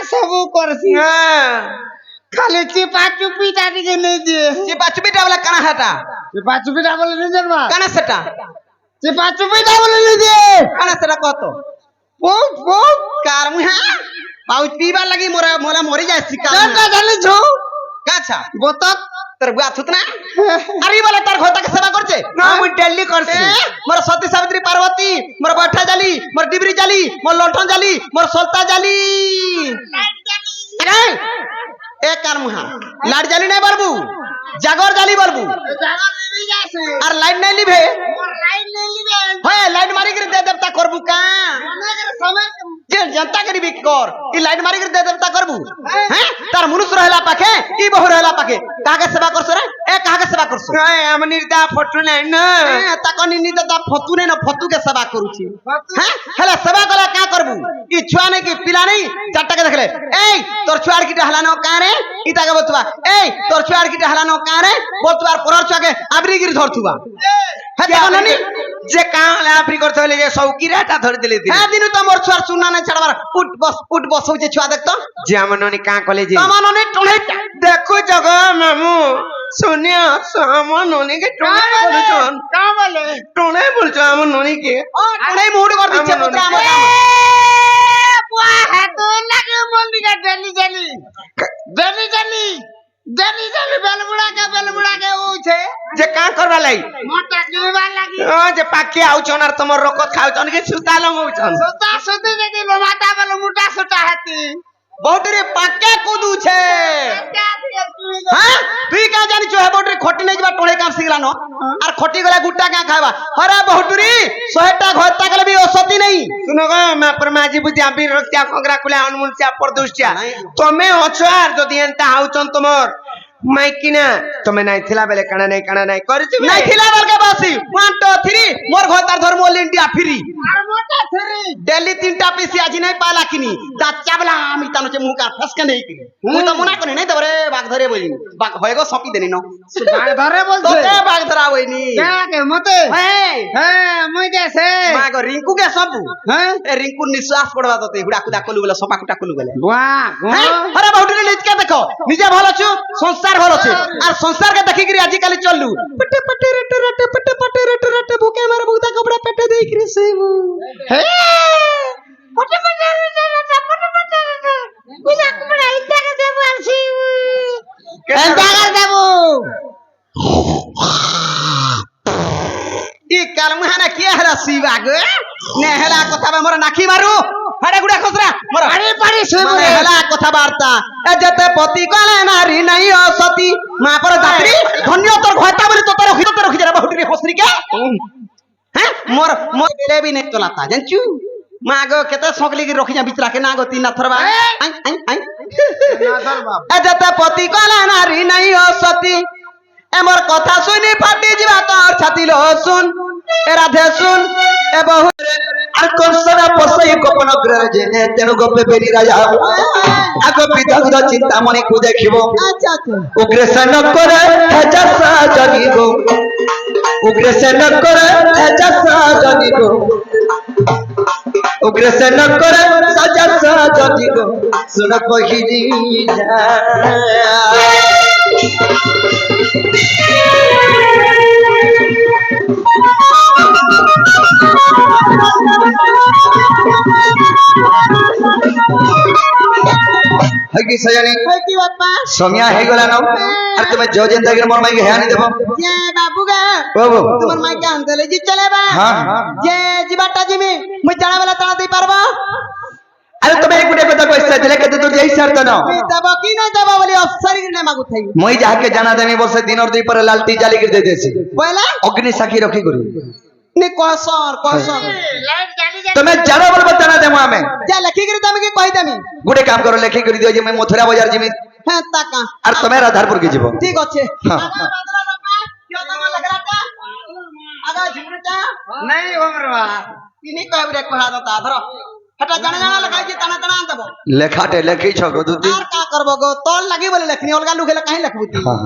सब करसी खाली चिपा चुपीटा टिके नहीं दिए चिपा चुपीटा वाला काना हटा चिपा चुपीटा बोले नहीं जरमा काना सेटा चिपा चुपीटा बोले नहीं दिए काना सेटा कहतो पोक पोक कार मुहा पाउच पीबा लगी मोरा मोला मरी जाय सिका का जाने छो काछा बोतक तर बुआ थुतना अरे वाला तार घोता के सेवा करछे ना मुई डेली करसी मोर सती सावित्री पार्वती मोर बैठा जाली मोर डिबरी जाली मोर लंठन जाली मोर सोलता जाली अरे ए कार मुहा लाड जाली नहीं बलबू जागर जाली बलबू जागर नहीं जासे और लाइट नहीं लिभे मोर लाइन नहीं लिबे होय लाइट मारी के दे देवता करबू का मने के समय जे जनता के भी कर ई लाइट मारी के दे देवता करबू हैं तार मनुष्य रहला पाखे ई बहु रहला पाखे कागे सेवा करसो रे ए कागे सेवा करसो हम निर्दा फोटो नहीं ना ताकनी निदा फतू ने न फतू के सेवा करूची हैं हेला सेवा कला का करबू ई छुआ नहीं की पिला नहीं चाटा के देखले ए तोर छुआर की हलानो का रे ई ताके बतवा ए तोर छुआर की हलानो का रे बोलतवार परर छुआ के आबरी गिर धरथुवा हे ताकनी जे काला आफरी करथले जे सौकी रेटा धर देले हे दिनु त मोर छुआर सुनना नहीं छड़वार उठ बस हो जे छुआ देख तो जे हमननी का कले जे तमननी टुणे देखो जगह मामू सुनिया हमननी के टुणे बोलछन का बोले टुणे बोलछन हमननी के ओ टुणे मूड कर दिछे पुत्र हमर काम बुआ है तो लगे मंदी का जली जली बेलबुड़ा के ओ छे जे का करबा लाई मोटा जीवा लागी ओ जे पाके आउछन आर तमर रकत खाउछन के सुताल मउछन सुता सुती जे माता गलो मोटा सुता हाती बहुतरे पाके कूदू छे हां तुई का जानि छो है बहुतरे खोटी नै जबा टोळे काम सिगला न आर खोटी गला गुट्टा का खावा अरे बहुतरी 100टा घोता गले भी औसती नहीं सुनो ग मैं परमाजी बुद्धि आबी रक्त्या कोंगरा कुला अनुमन से परदुष्टिया तमे अछो आर जदी एंता आउछन तमर माइकिना तमे नाही थिला बेले काना नाही करछि नहीं थिला बेले के बासी 1 2 3 मोर घोतार धर मोल इंडिया फ्री आर मोटा थरी डेली 3टा पीसी आज नहीं पाला किनी दात चाबला आमी तानो से मुंह का फसके नहीं की मु तो मना करी नहीं दबरे बाग धरे बोली बाग होएगो सपी देनी न बाग धरे बोल तो के बाग धरा होइनी क्या के मते हे मुई जैसे मागो रिंकू के सब हैं ए रिंकू निश्वास पड़वा दते हुडा कुदा कोलु गले सपा कुटा कोलु गले वाह अरे बहुटरे लिच के देखो निजे भलो छु संसार भलो छु और संसार के देखि करी आज काली चललू पटे पटे रटे भूखे मार भूता कपड़ा पेटे देख रे सेबू हे पटे कुदा कपड़ा इत्ता के देबो आलसी एंता कर देबो ई कालमहाना के हला सीवा गो ने हला कथा में मोर नाखी मारू हड़े गुडा खसरा मोर अरे पारी सेबो ने हला कथा वार्ता ए जते पति कले नारी नहीं असती मां पर दात्री धन्य तोर घटा बोली तो रखी रे बहुटरी हसरी के हैं मोर बेले भी नहीं चलाता जानचू मां गो केते सकली की रखी जा बिचरा के ना गो तीन थरबा आई ए जते पति कले नारी नहीं असती ए मोर कथा सुनी फाटी जीवा तोर छाती लो सुन ए राधे सुन ए बहु আর কনসরা পছই গোপন গ্রহ জেনে তেণু গোপে বেরি রাজা আগ বিদগ্ধ চিন্তামণি কু দেখিব উগ্রেসন করে হেজাসা জনিব উগ্রেসন করে হেজাসা জনিব উগ্রেসন করে সাজাসা জনিব শুন কহিলি हगी सजनी की बापा समिया हे गला न अरे तुम्हें जो जिंदगी मोर माई के हेनी देबो जे बाबू गा बाबू तुमर माई के अंदर जी चलेबा हां जे जीवाटा जी में मु जाना वाला ता दे पारबा अरे तुम्हें एक गुटे कथा पैसा दिले के तो यही शर्त न दबो की नहीं दबो बोली अफसर ने मागु थई मई जाके जाना देमी वर्षे दिन और दुई पर लालटी जाली कर दे देसी बोला अग्नि साखी रखी करी ने कहसर लाइट जाली तुम्हें जानो बोल बताना देमो हमें जा लखी करी तमे के कहि दमी गुटे काम करो लेखी कर दियो जे मैं मथुरा बाजार जिमी हां ताका और तुम्हें राधारपुर के जीवो ठीक अच्छे हां क्यों तमा लगराटा आगा झुमरटा नहीं हमरवा इनी कहब रे कहला दता धरो हटा जाना लगाई छी तना तना देबो लेखाटे लेखी छ गो दुदी आर का करबो गो तोल लागि बोले लखनी अलगा लुगेला काहे लखबुती हां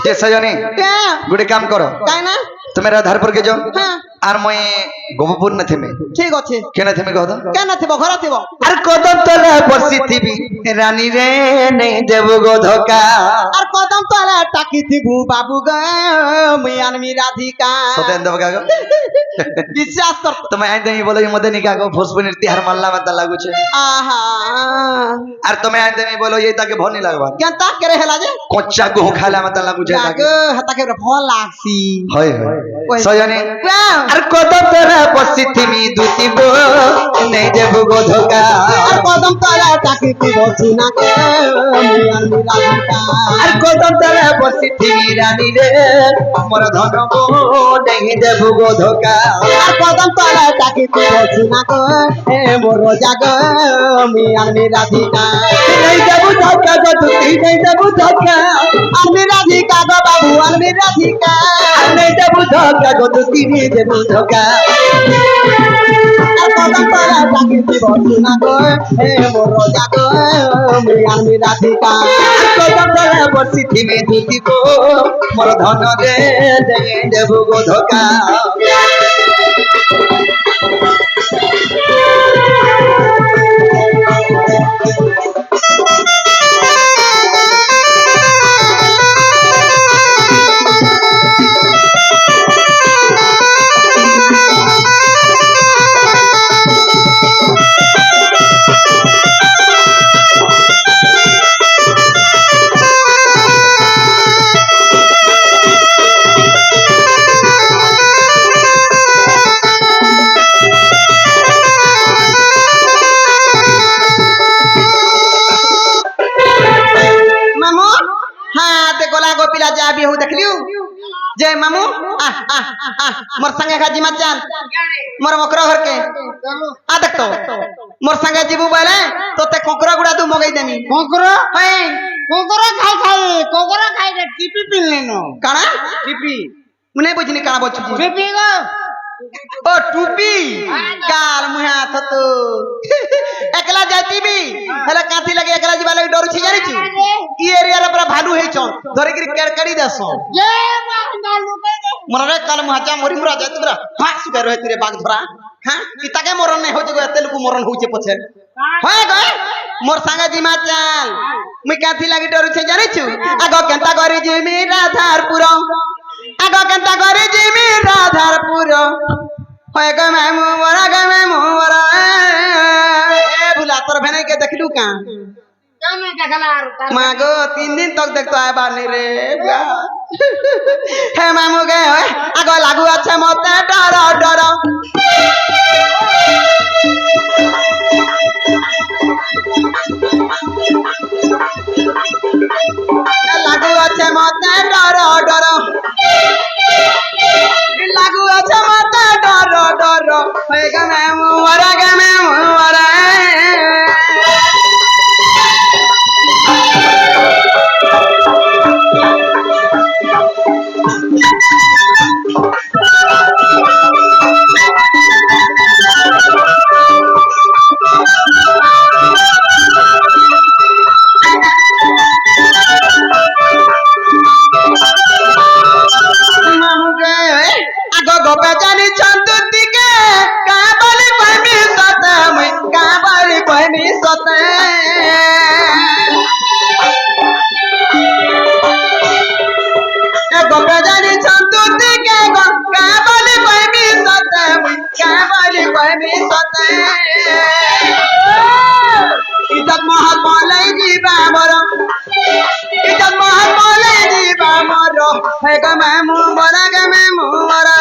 जे सजनी क्या गुटे काम करो काहे ना तुम्हें राधारपुर के जाओ हां और मैं गोपपुर न थे में ठीक अच्छे केना थे में कहदा क्या ना थिबो घर थिबो अरे कदम तले बसी थी রানী রে নেই দেব গো ধোকা আর কদম তলা টাকি দিবু বাবু গো মুই আনমি রাধিকা সতেন দেব কাগো বিশ্বাস কর তুমি আইন দেমি বলো মধ্যে নি কাগো ফুসফুনির তিহার মাল্লা মাতা লাগুছে আহা আর তুমি আইন দেমি বলো এই তাকে ভনি লাগবা কেনতা করে হেলা যে কচ্চা গো খালা মাতা লাগুছে তাকে গো হাতাকে ভাল লাগছি হয় হয় সজনী আর কত তোরা পসিথিমি দুতিব নেই দেব গো ধোকা আর কদম তলা টাকি দিব চিনা গো মুই আনমি রাধিকা আর কত তোরা পসিথিমি রানী রে মোর ধন গো নেই দেব গো ধোকা আর কদম তলা টাকি দিব চিনা গো এ মোর রোজা গো মুই আনমি রাধিকা নেই দেব ধোকা গো তুই নেই দেব ধোকা আনমি রাধিকা গো বাবু আনমি রাধিকা আর নেই দেব ধোকা গো তুই নেই দেব ধোকা আর কদম তলা টাকি দিব চিনা গো এ মোর রোজা গো মুই আনমি রাধিকা কত তোরা পসিথিমি দুতিব মোর ধন রে নেই দেব গো ধোকা মামু হ্যাঁ তে গোলা গো পিলা যা বি হউ দেখলিউ যে মামু আহ আহ আহ মোর সঙ্গে খাজি মাচান মোর মকরা ঘর কে আ দেখ তো মোর সঙ্গে জিবু বলে তোতে কোকরা গুড়া দু মগাই দেমি কোকরা হ্যাঁ কোকরা খাই রে টিপি পিনলে নো কানা টিপি মুনে বুঝনি কানা বলছু টিপি গো ও টুপি কাল মুহা থতো একলা যাইতিবি হেলা কাথি লাগে একলা ଯିବା ଲାଗି ଡରୁଛି ଜାଣିଛୁ ଇ ଏରିଆରେ ପୁରା ଭାଲୁ ହେଇଛ ଧରିକିରି କେରକେଡି ଦେସ ये बांधा लुके दे ମନରେ କାଲ ମୁହାଚା ମରି ମୁରା ଯାଇତି ପୁରା ହଁ ସୁବେ ରହି ରେ ବାଗ ଧରା ହଁ ଇତାକେ ମରଣ ନାହିଁ ହଉଛି ଏତେ ଲୋକ ମରଣ ହଉଛି ପଛେ হয় ଗଏ মোর সাঙ্গে জিমা চাল মুই কাথি লাগি ডরুছে জানিছু আগ কেনতা করে জিমি রাধারপুর আগ কেনতা করে জিমি রাধারপুর হয় গে মামু মরা এ ভুলা তোর ভেনে কে দেখলু কা जाने देखला মা গো 3 দিন তক দেখতো আবার নি রে হে মামু গে আগ লাগু আছে মতে ডর ডর লাগু আছে মতে ডর ডর লাগু আছে মতে ডর ডর হয়ে গে মামু মরা আগ গপে জানি চন্দু দিকে কাবলি কইমি সতে মুই কাবলি কইমি সতে গপে জানি চন্দু দিকে কাবলি কইমি সতে মুই কাবলি কইমি সতে ইজ্জত মহল বলাই দিবা মর ইজ্জত মহল বলাই দিবা মর হে গে মামু মরা গে মামু মরা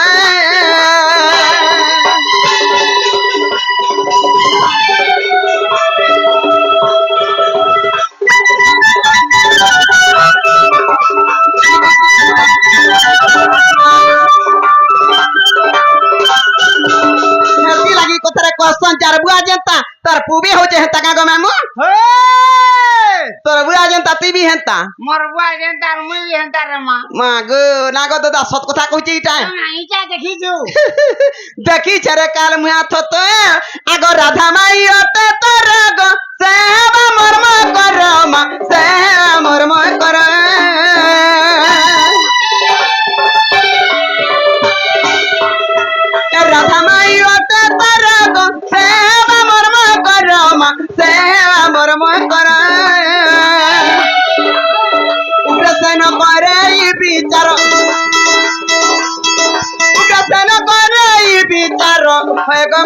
হেতি লাগি কথারে কসন চার বুয়া জেন্তা তার পুবে হচ্ছে হেতা কা গো মামু তোর বুয়া জেন্তা তুই বি হেন্তা मोर बुआ जेंतार मुई जेंतार मा মা গো না গো দাদা সত কথা কইছি ইটা इटा देखी जो দেখি ছেড়ে কাল মুয়া থত আগ রাধা মাই অতে তোর গো সেবা মর্ম কর মা সেবা মর্ম কর রাধা মাই অতে তোর গো সেবা মর্ম কর মা সেবা মর্ম কর করে বিচার উগ্রসেন করে বিচার হয় গো